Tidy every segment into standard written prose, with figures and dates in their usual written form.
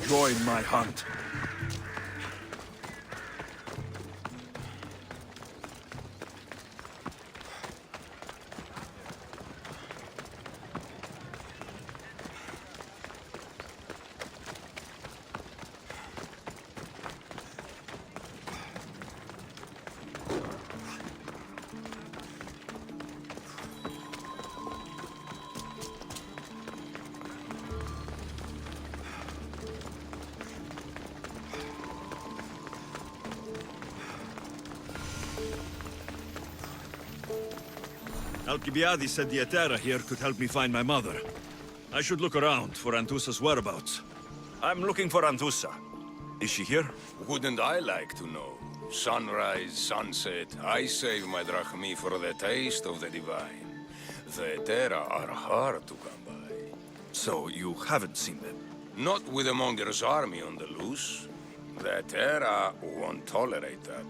join my hunt. Alcibiades said the Etera here could help me find my mother. I should look around for Anthusa's whereabouts. I'm looking for Anthusa. Is she here? Wouldn't I like to know? Sunrise, sunset, I save my drachmi for the taste of the divine. The Etera are hard to come by. So you haven't seen them? Not with a Monger's army on the loose. The Etera won't tolerate that.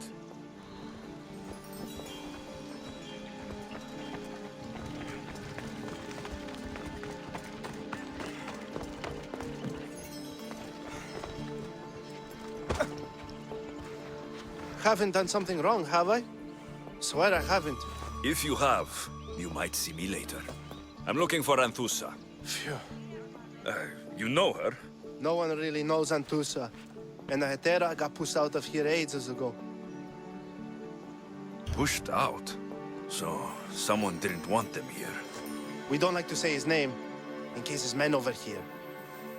Haven't done something wrong, have I? Swear I haven't. If you have, you might see me later. I'm looking for Anthusa. Phew. You know her? No one really knows Anthusa. And the Hetera got pushed out of here ages ago. Pushed out? So, someone didn't want them here. We don't like to say his name, in case his men over here.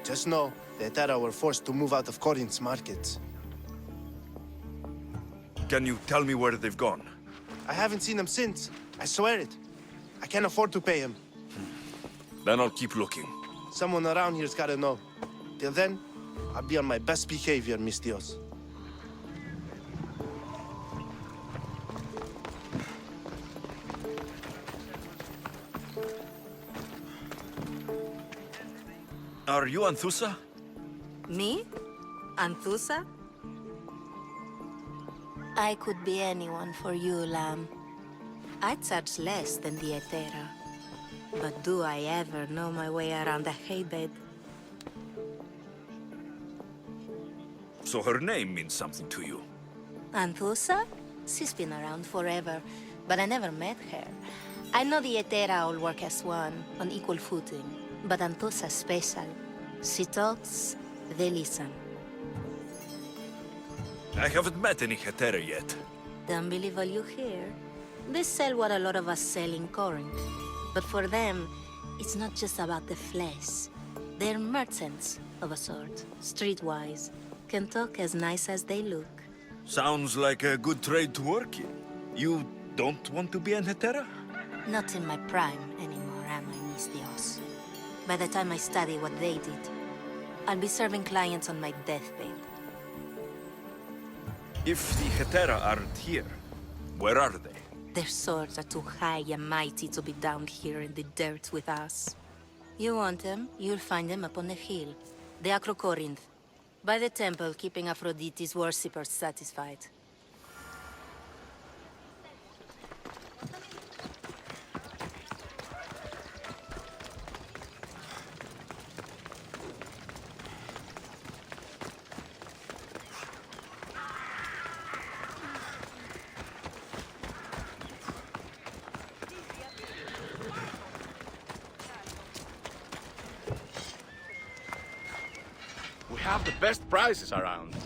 Just know, the Hetera were forced to move out of Corinth's markets. Can you tell me where they've gone? I haven't seen him since. I swear it. I can't afford to pay him. Then I'll keep looking. Someone around here's gotta know. Till then, I'll be on my best behavior, mis Dios. Are you Anthusa? Me? Anthusa? I could be anyone for you, Lamb. I charge less than the Etera. But do I ever know my way around a haybed? So her name means something to you? Anthusa? She's been around forever, but I never met her. I know the Etera all work as one, on equal footing. But Anthusa's special. She talks, they listen. I haven't met any Hetera yet. Don't believe all you hear. They sell what a lot of us sell in Corinth. But for them, it's not just about the flesh. They're merchants, of a sort, streetwise. Can talk as nice as they look. Sounds like a good trade to work in. You don't want to be an Hetera? Not in my prime anymore, am I, mis Dios? By the time I study what they did, I'll be serving clients on my deathbed. If the Hetera aren't here, where are they? Their swords are too high and mighty to be down here in the dirt with us. You want them, you'll find them up on the hill. The Acro Corinth. By the temple, keeping Aphrodite's worshippers satisfied. We have the best prices around.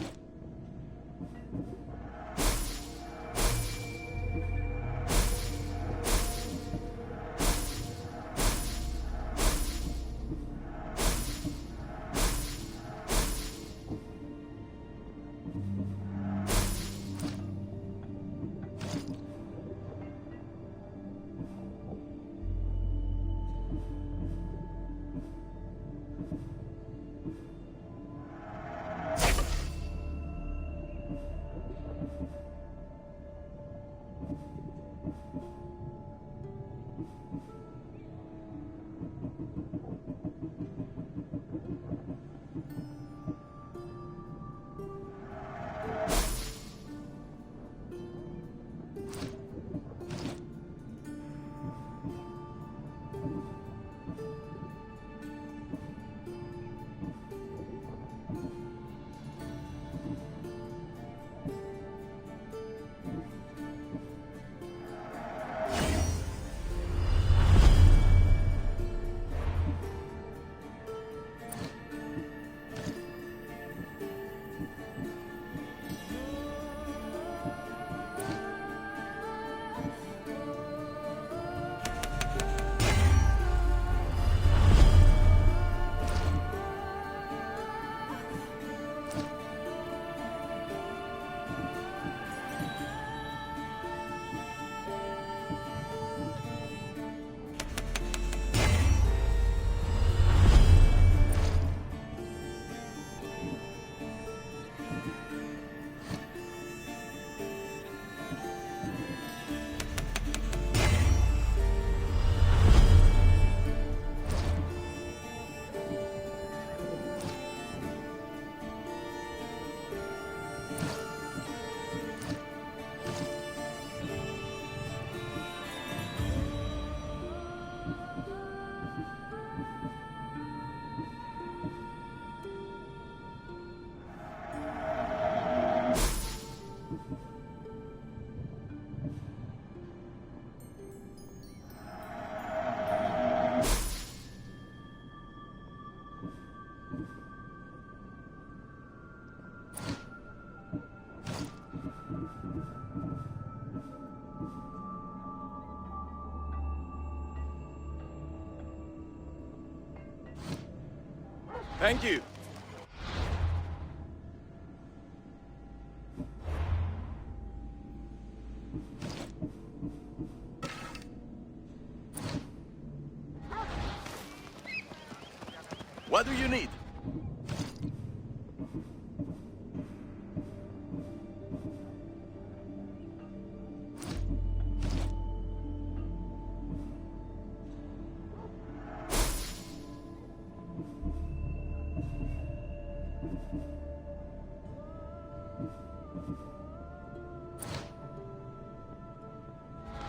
Thank you. What do you need?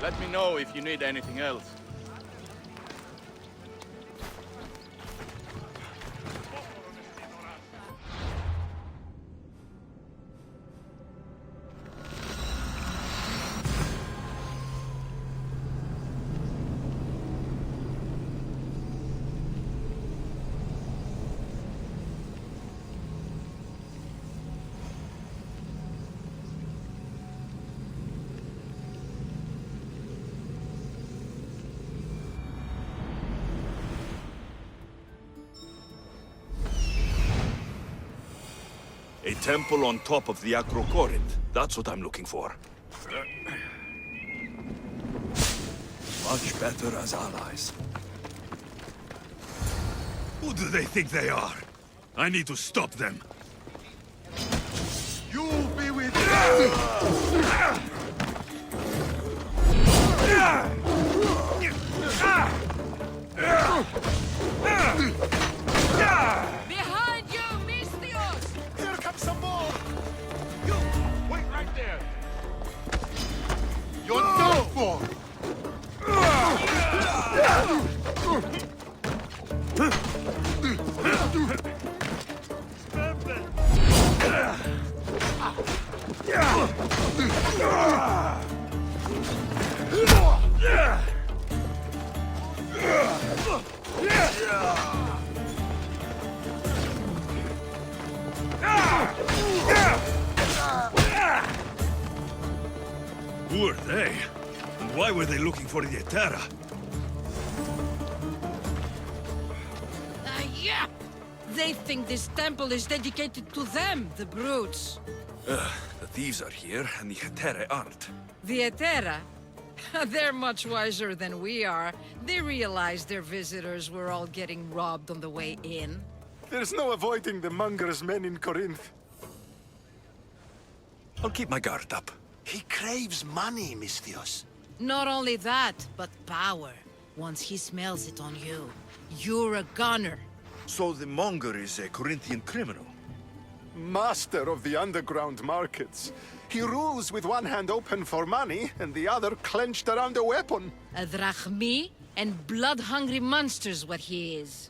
Let me know if you need anything else. A temple on top of the Acrocorinth. That's what I'm looking for. Much better as allies. Who do they think they are? I need to stop them. You'll be with Behind you, Mystios! Here comes some more! You! Wait right there! You're done for! Who are they? And why were they looking for the Etera? Yeah! They think this temple is dedicated to them, the brutes. The thieves are here, and the Etera aren't. The Etera? They're much wiser than we are. They realized their visitors were all getting robbed on the way in. There's no avoiding the monger's men in Corinth. I'll keep my guard up. He craves money, Mystios. Not only that, but power. Once he smells it on you, you're a gunner. So the monger is a Corinthian criminal? Master of the underground markets. He rules with one hand open for money and the other clenched around a weapon. A drachmi and blood-hungry monster's what he is.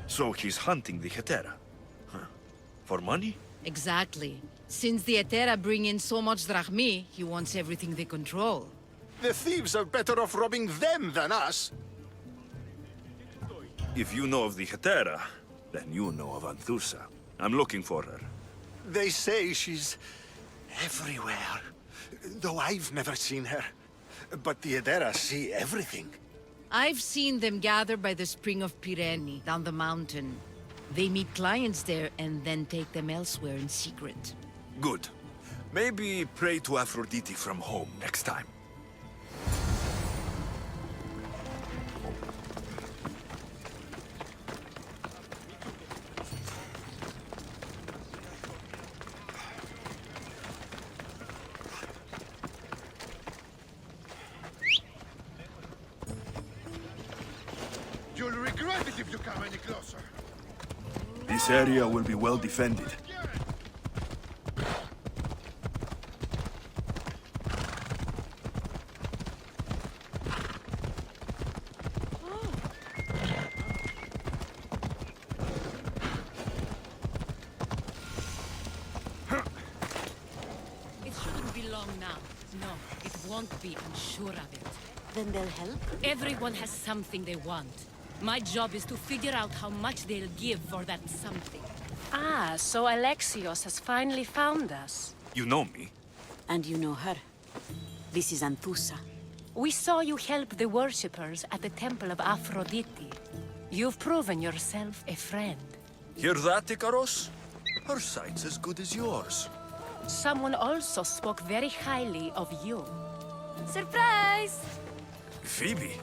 So he's hunting the Etera? Huh. For money? Exactly. Since the Etera bring in so much drachmi, he wants everything they control. The thieves are better off robbing them than us. If you know of the Etera, then you know of Anthusa. I'm looking for her. They say she's everywhere, though I've never seen her. But the Edera see everything. I've seen them gather by the spring of Pirene, down the mountain. They meet clients there and then take them elsewhere in secret. Good. Maybe pray to Aphrodite from home next time. You'll regret it if you come any closer. This area will be well defended. It shouldn't be long now. No, it won't be, I'm sure of it. Then they'll help? Everyone has something they want. My job is to figure out how much they'll give for that something. Ah, so Alexios has finally found us. You know me? And you know her. This is Anthusa. We saw you help the worshippers at the temple of Aphrodite. You've proven yourself a friend. Hear that, Icaros? Her sight's as good as yours. Someone also spoke very highly of you. Surprise! Phoebe?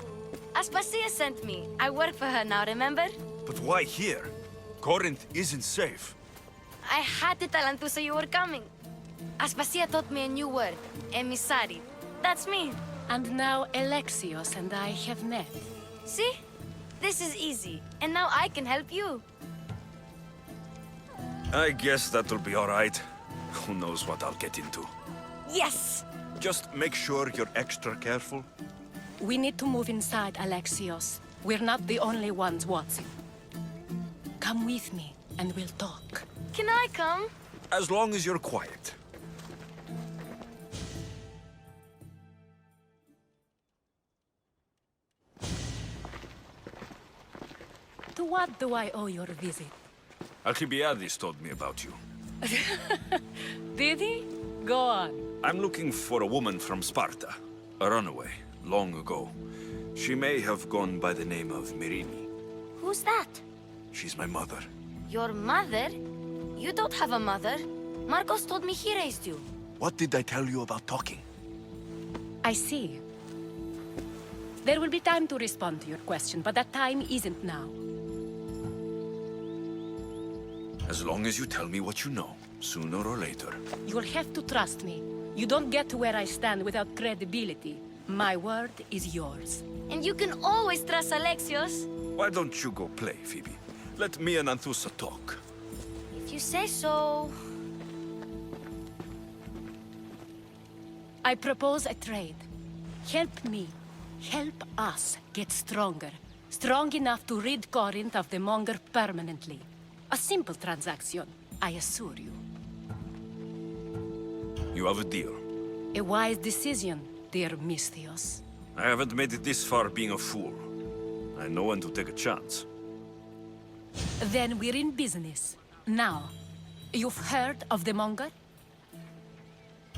Aspasia sent me. I work for her now, remember? But why here? Corinth isn't safe. I had to tell Anthusa you were coming. Aspasia taught me a new word, emissary. That's me. And now Alexios and I have met. See? This is easy. And now I can help you. I guess that'll be all right. Who knows what I'll get into. Yes! Just make sure you're extra careful. We need to move inside, Alexios. We're not the only ones watching. Come with me, and we'll talk. Can I come? As long as you're quiet. To what do I owe your visit? Alcibiades told me about you. Did he? Go on. I'm looking for a woman from Sparta. A runaway, long ago. She may have gone by the name of Myrine. Who's that? She's my mother. Your mother? You don't have a mother. Marcos told me he raised you. What did I tell you about talking? I see. There will be time to respond to your question, but that time isn't now. As long as you tell me what you know, sooner or later. You'll have to trust me. You don't get to where I stand without credibility. My word is yours. And you can always trust Alexios. Why don't you go play, Phoebe? Let me and Anthusa talk. If you say so. I propose a trade. Help me. Help us get stronger. Strong enough to rid Corinth of the Monger permanently. A simple transaction, I assure you. You have a deal. A wise decision, dear Misthios. I haven't made it this far being a fool. I know when to take a chance. Then we're in business. Now, you've heard of the Monger?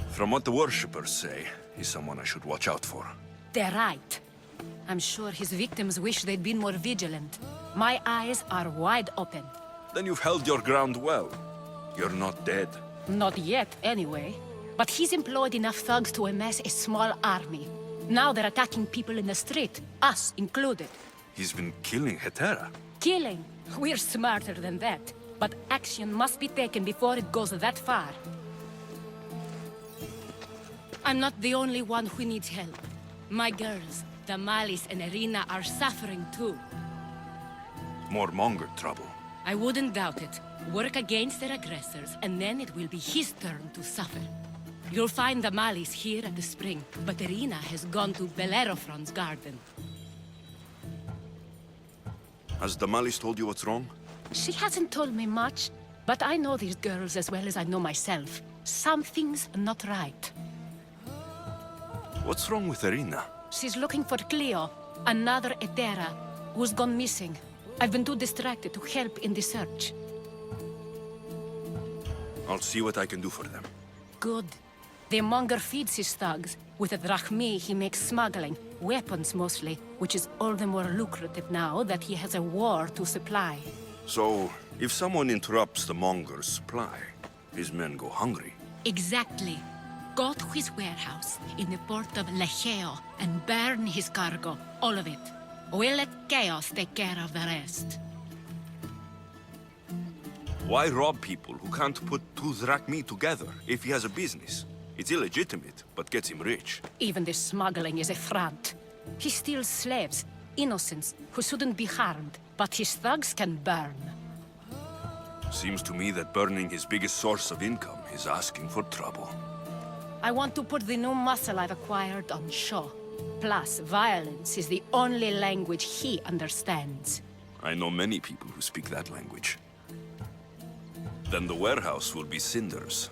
From what the worshippers say, he's someone I should watch out for. They're right. I'm sure his victims wish they'd been more vigilant. My eyes are wide open. Then you've held your ground well. You're not dead. Not yet, anyway. But he's employed enough thugs to amass a small army. Now they're attacking people in the street, us included. He's been killing Hetera. Killing? We're smarter than that. But action must be taken before it goes that far. I'm not the only one who needs help. My girls, Damalis and Irina, are suffering too. More Monger trouble. I wouldn't doubt it. Work against their aggressors, and then it will be his turn to suffer. You'll find Damalis here at the spring, but Irina has gone to Bellerophon's garden. Has Damalis told you what's wrong? She hasn't told me much, but I know these girls as well as I know myself. Something's not right. What's wrong with Irina? She's looking for Cleo, another Hetera, who's gone missing. I've been too distracted to help in the search. I'll see what I can do for them. Good. The Monger feeds his thugs. With the drachmi, he makes smuggling, weapons mostly, which is all the more lucrative now that he has a war to supply. So, if someone interrupts the Monger's supply, his men go hungry. Exactly. Go to his warehouse in the port of Lecheo and burn his cargo, all of it. We'll let chaos take care of the rest. Why rob people who can't put two drachmi together if he has a business? It's illegitimate, but gets him rich. Even the smuggling is a front. He steals slaves, innocents, who shouldn't be harmed, but his thugs can burn. Seems to me that burning his biggest source of income is asking for trouble. I want to put the new muscle I've acquired on show. Plus, violence is the only language he understands. I know many people who speak that language. Then the warehouse will be cinders.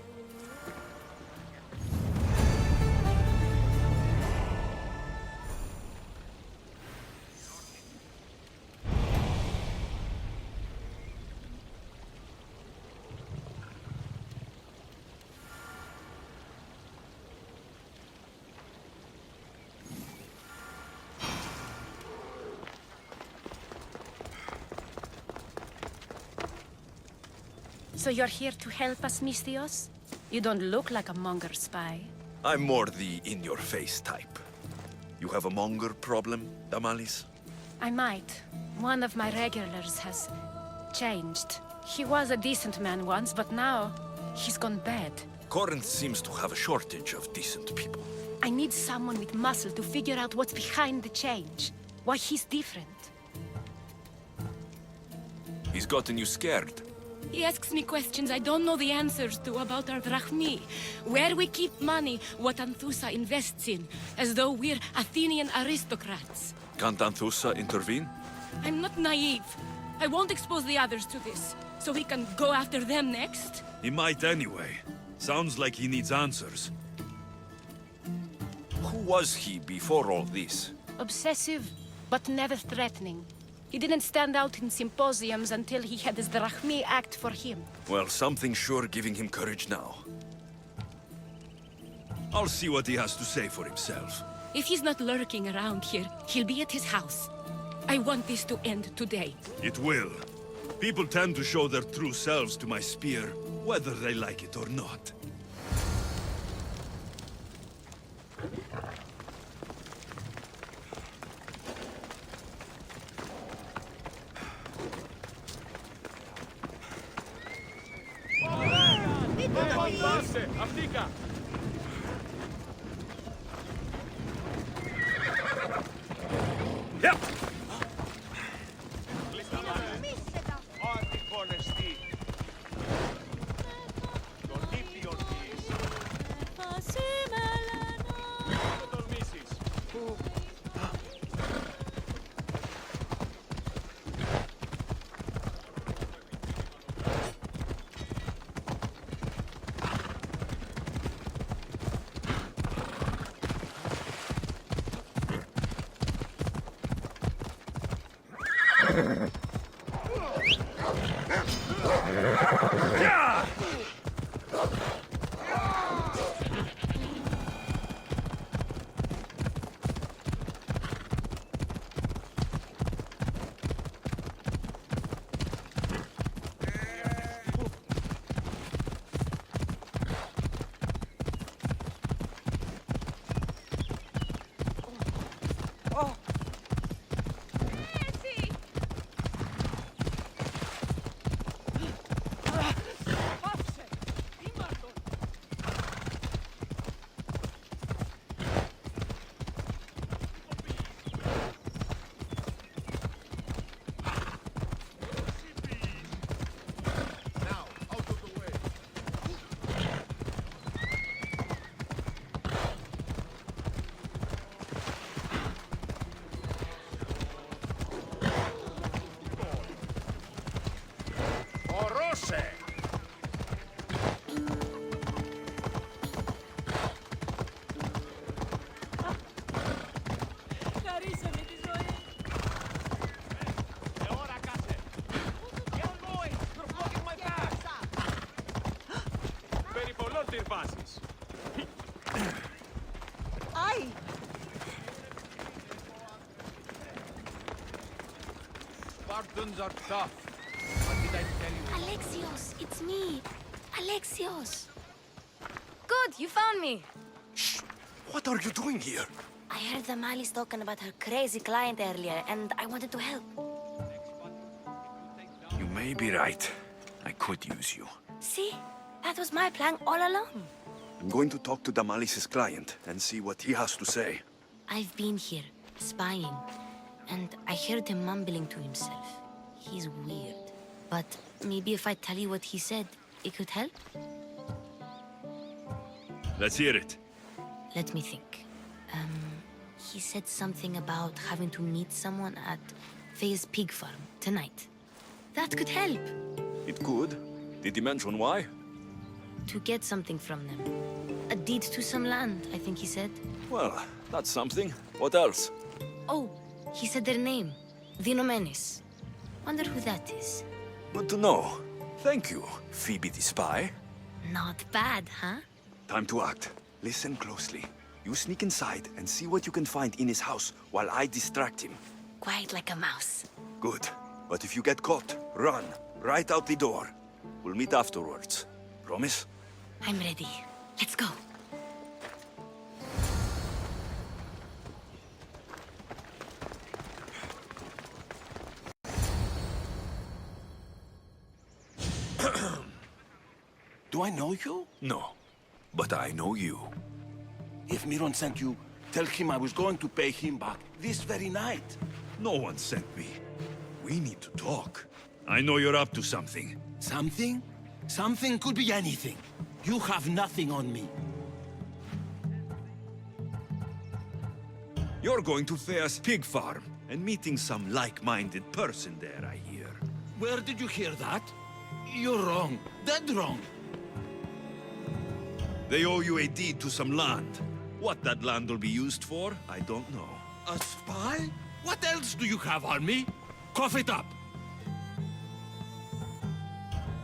So you're here to help us, Mystios? You don't look like a Monger spy. I'm more the in-your-face type. You have a monger problem, Damalis? I might. One of my regulars has changed. He was a decent man once, but now he's gone bad. Corinth seems to have a shortage of decent people. I need someone with muscle to figure out what's behind the change. Why he's different. He's gotten you scared. He asks me questions I don't know the answers to about our drachmi, where we keep money, what Anthusa invests in, as though we're Athenian aristocrats. Can't Anthusa intervene? I'm not naive. I won't expose the others to this, so he can go after them next. He might anyway. Sounds like he needs answers. Who was he before all this? Obsessive, but never threatening. He didn't stand out in symposiums until he had his drachmi act for him. Well, something's sure giving him courage now. I'll see what he has to say for himself. If he's not lurking around here, he'll be at his house. I want this to end today. It will. People tend to show their true selves to my spear, whether they like it or not. Yep. Spartans are tough. What did I tell you? Alexios, it's me. Alexios. Good, you found me. Shh! What are you doing here? I heard the Mali's talking about her crazy client earlier, and I wanted to help. You may be right. I could use you. See? That was my plan all along. I'm going to talk to Damalis's client and see what he has to say. I've been here, spying, and I heard him mumbling to himself. He's weird. But maybe if I tell you what he said, it could help? Let's hear it. Let me think. He said something about having to meet someone at Faye's pig farm tonight. That could help. It could. Did he mention why? To get something from them. A deed to some land, I think he said. Well, that's something. What else? Oh, he said their name. Vinomenes. Wonder who that is. Good to know. Thank you, Phoebe the spy. Not bad, huh? Time to act. Listen closely. You sneak inside and see what you can find in his house while I distract him. Quiet like a mouse. Good. But if you get caught, run. Right out the door. We'll meet afterwards. Promise? I'm ready. Let's go. Do I know you? No. But I know you. If Miron sent you, tell him I was going to pay him back this very night. No one sent me. We need to talk. I know you're up to something. Something? Something could be anything. You have nothing on me. You're going to Thea's pig farm and meeting some like-minded person there, I hear. Where did you hear that? You're wrong. Dead wrong. They owe you a deed to some land. What that land will be used for, I don't know. A spy? What else do you have on me? Cough it up.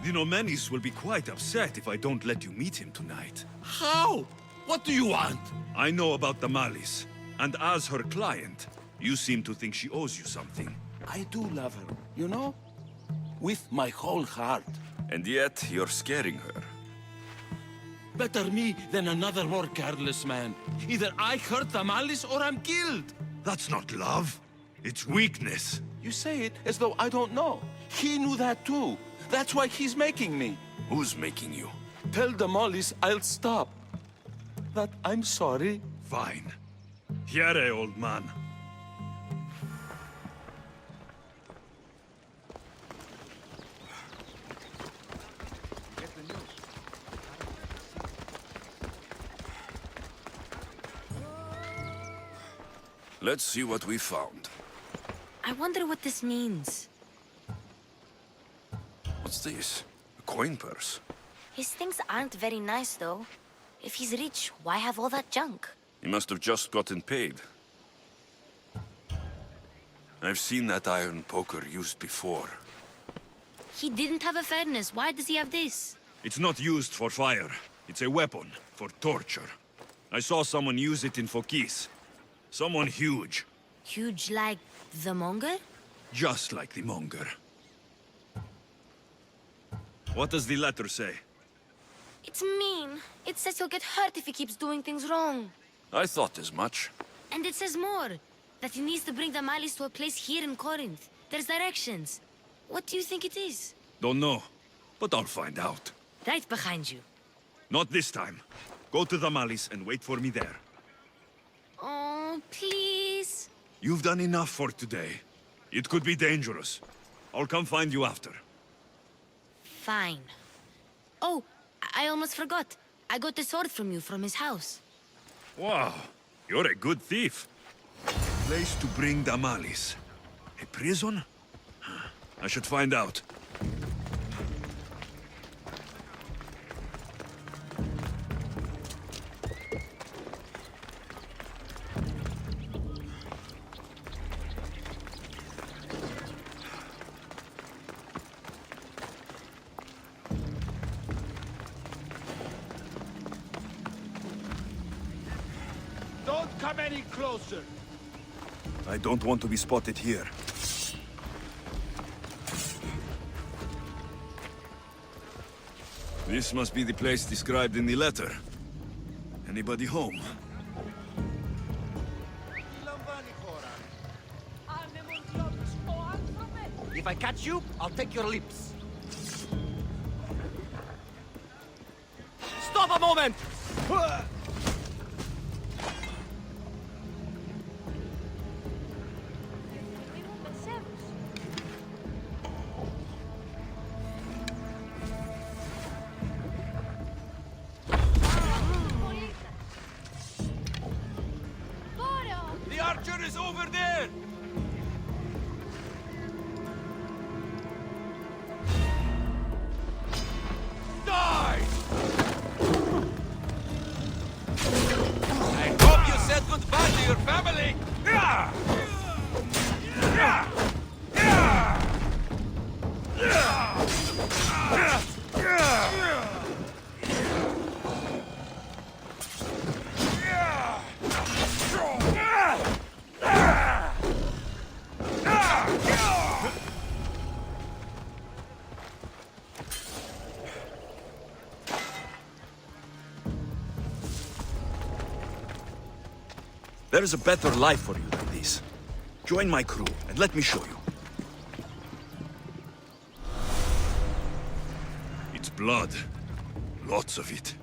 The Nomenis will be quite upset if I don't let you meet him tonight. How? What do you want? I know about the Malis, and as her client, you seem to think she owes you something. I do love her, you know? With my whole heart. And yet, you're scaring her. Better me than another more careless man. Either I hurt the Malice or I'm killed. That's not love. It's weakness. You say it as though I don't know. He knew that too. That's why he's making me. Who's making you? Tell the Mollies I'll stop. That I'm sorry. Fine. Here, old man. Let's see what we found. I wonder what this means. What's this? A coin purse? His things aren't very nice, though. If he's rich, why have all that junk? He must have just gotten paid. I've seen that iron poker used before. He didn't have a furnace. Why does he have this? It's not used for fire. It's a weapon for torture. I saw someone use it in Fokis. Someone huge. Huge like the monger? Just like the monger. What does the letter say? It's mean. It says he'll get hurt if he keeps doing things wrong. I thought as much. And it says more. That he needs to bring the Malis to a place here in Corinth. There's directions. What do you think it is? Don't know, but I'll find out. Right behind you. Not this time. Go to the Malis and wait for me there. Oh, please. You've done enough for today. It could be dangerous. I'll come find you after. Fine. Oh, I almost forgot. I got the sword from you from his house. Wow, you're a good thief. Place to bring the Malis. A prison? I should find out. Don't come any closer. I don't want to be spotted here. This must be the place described in the letter. Anybody home? If I catch you, I'll take your lips. Stop a moment! The archer is over there! Die! There is a better life for you than this. Join my crew, and let me show you. It's blood. Lots of it.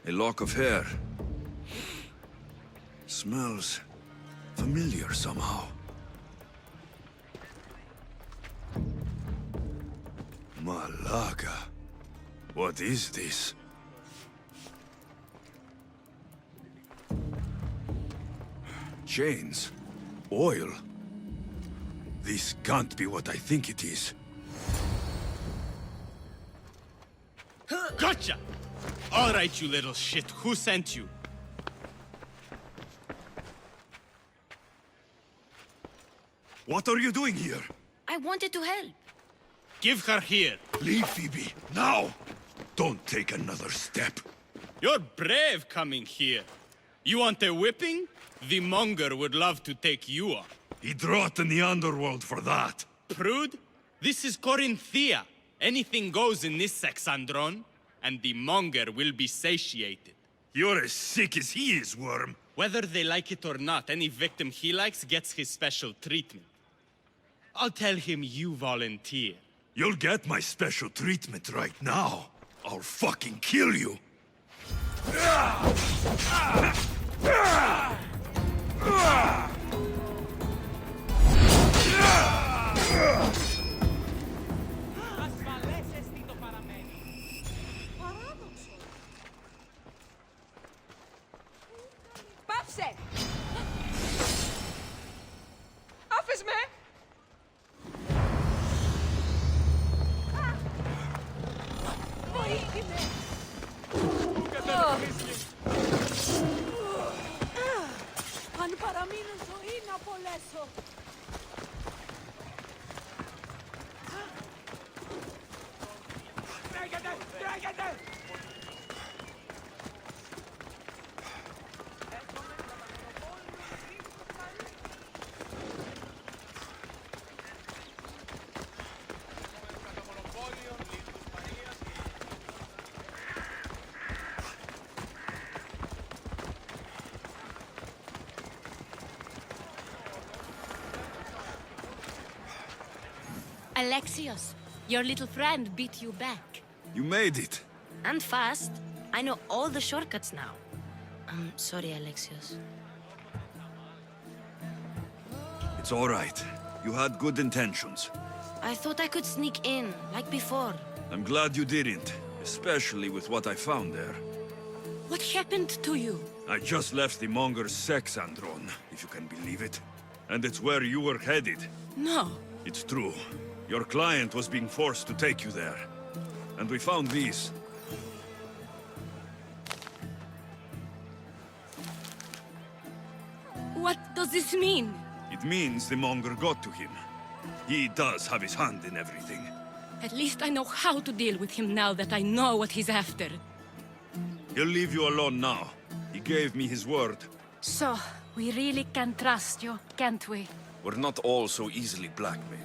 A lock of hair. Smells familiar somehow. Malaga. What is this? Chains. Oil. This can't be what I think it is. Gotcha! All right, you little shit. Who sent you? What are you doing here? I wanted to help. Give her here. Leave, Phoebe. Now! Don't take another step. You're brave coming here. You want a whipping? The monger would love to take you on. He'd rot in the underworld for that. Prude, this is Corinthia. Anything goes in this Sexandron, and the monger will be satiated. You're as sick as he is, Worm. Whether they like it or not, any victim he likes gets his special treatment. I'll tell him you volunteer. You'll get my special treatment right now. I'll fucking kill you. Πάψε! Άφες με! Βοήθημε! Αν παραμείνω ζωή να απολέσω! Τρέχετε! Τρέχετε! Alexios, your little friend beat you back. You made it. And fast. I know all the shortcuts now. I'm sorry, Alexios. It's all right. You had good intentions. I thought I could sneak in, like before. I'm glad you didn't, especially with what I found there. What happened to you? I just left the monger's Sexandron, if you can believe it. And it's where you were headed. No. It's true. Your client was being forced to take you there. And we found these. What does this mean? It means the monger got to him. He does have his hand in everything. At least I know how to deal with him now that I know what he's after. He'll leave you alone now. He gave me his word. So, we really can trust you, can't we? We're not all so easily blackmailed.